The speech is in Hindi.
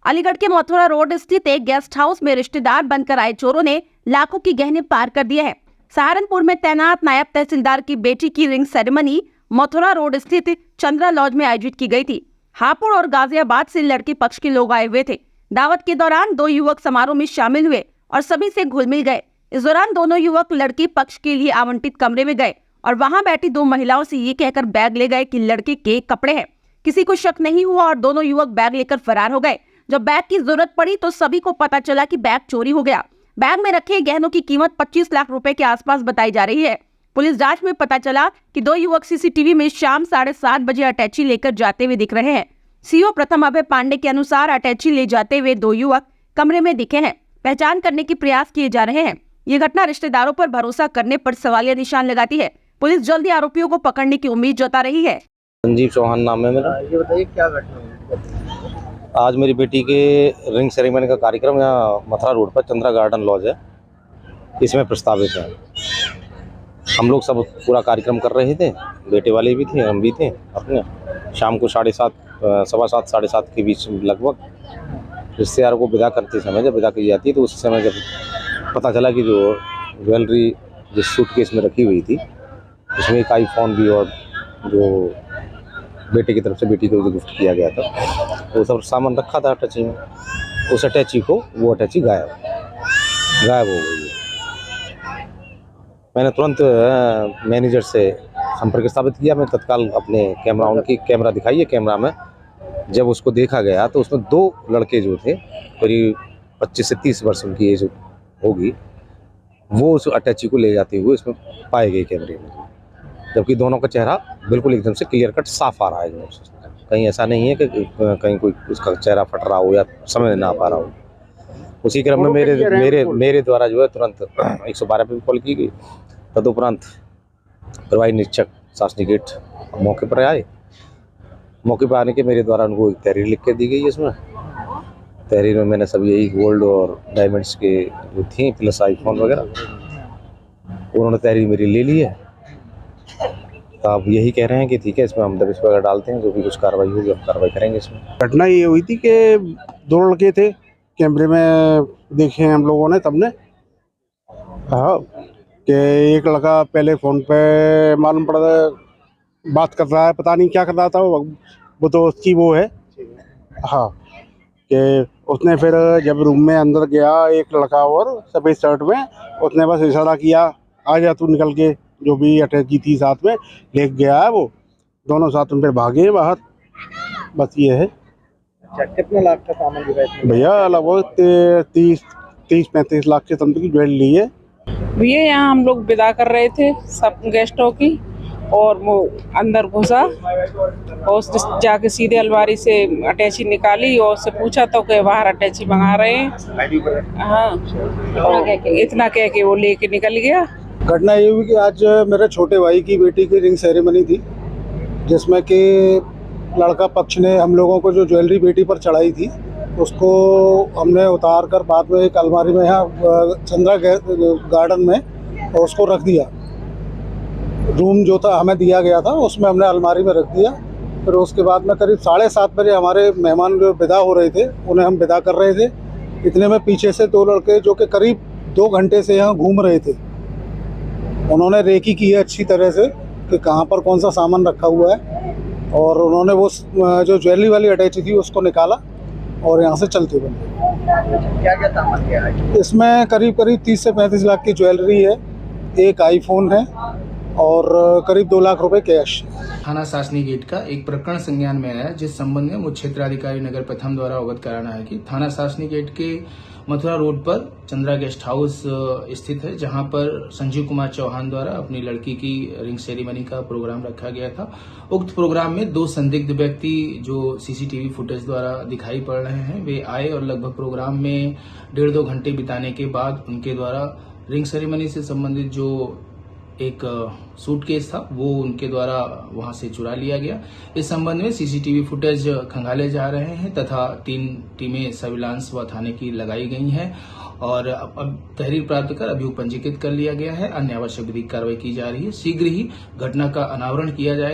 अलीगढ़ के मथुरा रोड स्थित एक गेस्ट हाउस में रिश्तेदार बनकर आए चोरों ने लाखों की गहने पार कर दिए हैं। सहारनपुर में तैनात नायब तहसीलदार की बेटी की रिंग सेरेमनी मथुरा रोड स्थित चंद्रा लॉज में आयोजित की गई थी। हापुड़ और गाजियाबाद से लड़की पक्ष के लोग आए हुए थे। दावत के दौरान दो युवक समारोह में शामिल हुए और सभी से घुल मिल गए। इस दौरान दोनों युवक लड़की पक्ष के लिए आवंटित कमरे में गए और वहां बैठी दो महिलाओं से ये कहकर बैग ले गए कि लड़के के कपड़े हैं। किसी को शक नहीं हुआ और दोनों युवक बैग लेकर फरार हो गए। जब बैग की जरूरत पड़ी तो सभी को पता चला कि बैग चोरी हो गया। बैग में रखे गहनों की कीमत 25 लाख रुपए के आसपास बताई जा रही है। पुलिस जांच में पता चला कि दो युवक सीसीटीवी में शाम 7:30 बजे अटैची लेकर जाते हुए दिख रहे हैं। सीओ प्रथम अभय पांडे के अनुसार अटैची ले जाते हुए दो युवक कमरे में दिखे हैं। पहचान करने के प्रयास किए जा रहे हैं। ये घटना रिश्तेदारों पर भरोसा करने पर सवालिया निशान लगाती है। पुलिस जल्दी आरोपियों को पकड़ने की उम्मीद जता रही है। संजीव चौहान नाम है मेरा। ये बताइए क्या घटना हुई? आज मेरी बेटी के रिंग सेरेमनी का कार्यक्रम यहाँ मथुरा रोड पर चंद्रा गार्डन लॉज है, इसमें प्रस्तावित है। हम लोग सब पूरा कार्यक्रम कर रहे थे, बेटे वाले भी थे, हम भी थे अपने। शाम को 7:30 साढ़े 7 के बीच लगभग रिश्तेदारों को विदा करते समय जब विदा की जाती है तो उस समय जब पता चला कि जो ज्वेलरी जिस सूटकेस में रखी हुई थी उसमें एक आईफोन भी और जो बेटे की तरफ से बेटी को गिफ्ट किया गया था तो सब सामान रखा था अटैची में। उस अटैची को वो अटैची गायब हो गई। मैंने तुरंत मैनेजर से संपर्क स्थापित किया। मैं तत्काल अपने उनकी कैमरा दिखाई है। कैमरा में जब उसको देखा गया तो उसमें दो लड़के जो थे करीब 25 से 30 वर्ष उनकी एज होगी, वो उस अटैची को ले जाते हुए इसमें पाए गए कैमरे में, जबकि दोनों का चेहरा बिल्कुल एकदम से क्लियर कट साफ आ रहा है। कहीं ऐसा नहीं है कि कहीं कोई उसका चेहरा फट रहा हो या समझ ना पा रहा हो। उसी क्रम में मेरे द्वारा जो है तुरंत 112 पे कॉल की गई। तदुपरांत प्रभारी निरीक्षक शासनिक गेट मौके पर आए। मौके पर आने के मेरे द्वारा उनको एक तहरीर लिख के दी गई। इसमें तहरीर में मैंने सब यही गोल्ड और डायमंड्स के जो थी प्लस आईफोन वगैरह उन्होंने तहरीर मेरी ले ली है। तो आप यही कह रहे हैं कि ठीक है, इसमें हम दबिश वगैरह डालते हैं, जो भी कुछ कार्रवाई होगी हम कार्रवाई करेंगे। इसमें घटना ये हुई थी कि दो लड़के थे, कैमरे में देखे हम लोगों ने तब ने। हाँ, कि एक लड़का पहले फ़ोन पे मालूम पड़ा बात कर रहा है, पता नहीं क्या कर रहा था वो तो उसकी वो है। हाँ, कि उसने फिर जब रूम में अंदर गया एक लड़का और सफ़ेद शर्ट में, उसने बस इशारा किया आ जा तू निकल के, जो भी अटैची थी साथ में ले गया है। वो दोनों साथ में फिर भागे बाहर। बस ये है। अच्छा, कितना लाख का सामान लिया इसमें? भैया लगभग 30-35 लाख के समथिंग की ज्वेलरी है। भैया यहाँ हम लोग विदा कर रहे थे सब गेस्टों की, और वो अंदर घुसा और उसने जाके सीधे अलमारी से अटैची निकाली और उससे पूछा तो कि बाहर अटैची मंगा रहे हैं। हाँ, इतना कह के वो लेके निकल गया। घटना ये हुई कि आज मेरे छोटे भाई की बेटी की रिंग सेरेमनी थी, जिसमें कि लड़का पक्ष ने हम लोगों को जो ज्वेलरी बेटी पर चढ़ाई थी उसको हमने उतार कर बाद में एक अलमारी में यहाँ चंद्रा गार्डन में उसको रख दिया। रूम जो था हमें दिया गया था उसमें हमने अलमारी में रख दिया। फिर उसके बाद में करीब 7:30 बजे हमारे मेहमान जो विदा हो रहे थे उन्हें हम विदा कर रहे थे। इतने में पीछे से दो लड़के जो कि करीब 2 घंटे से यहाँ घूम रहे थे, उन्होंने रेकी की है अच्छी तरह से कि कहाँ पर कौन सा सामान रखा हुआ है, और उन्होंने वो जो ज्वेलरी वाली अटैची थी उसको निकाला और यहाँ से चलते बने। क्या क्या सामान लिया है? इसमें करीब 30 से 35 लाख की ज्वेलरी है, एक आईफोन है और करीब 2 लाख रुपए कैश। थाना शासनी गेट का एक प्रकरण संज्ञान में आया, जिस संबंध में मुख्य क्षेत्राधिकारी नगर प्रथम द्वारा अवगत कराना है कि थाना शासनी गेट के मथुरा रोड पर चंद्रा गेस्ट हाउस स्थित है, जहां पर संजीव कुमार चौहान द्वारा अपनी लड़की की रिंग सेरेमनी का प्रोग्राम रखा गया था। उक्त प्रोग्राम में 2 संदिग्ध व्यक्ति जो सीसीटीवी फुटेज द्वारा दिखाई पड़ रहे हैं, वे आए और लगभग प्रोग्राम में 1.5-2 घंटे बिताने के बाद उनके द्वारा रिंग सेरेमनी से संबंधित जो एक सूटकेस था वो उनके द्वारा वहां से चुरा लिया गया। इस संबंध में सीसीटीवी फुटेज खंगाले जा रहे हैं तथा 3 टीमें सर्विलांस व थाने की लगाई गई हैं और अब तहरीर प्राप्त कर अभियोग पंजीकृत कर लिया गया है। अन्य आवश्यक विधिक कार्रवाई की जा रही है। शीघ्र ही घटना का अनावरण किया जाएगा।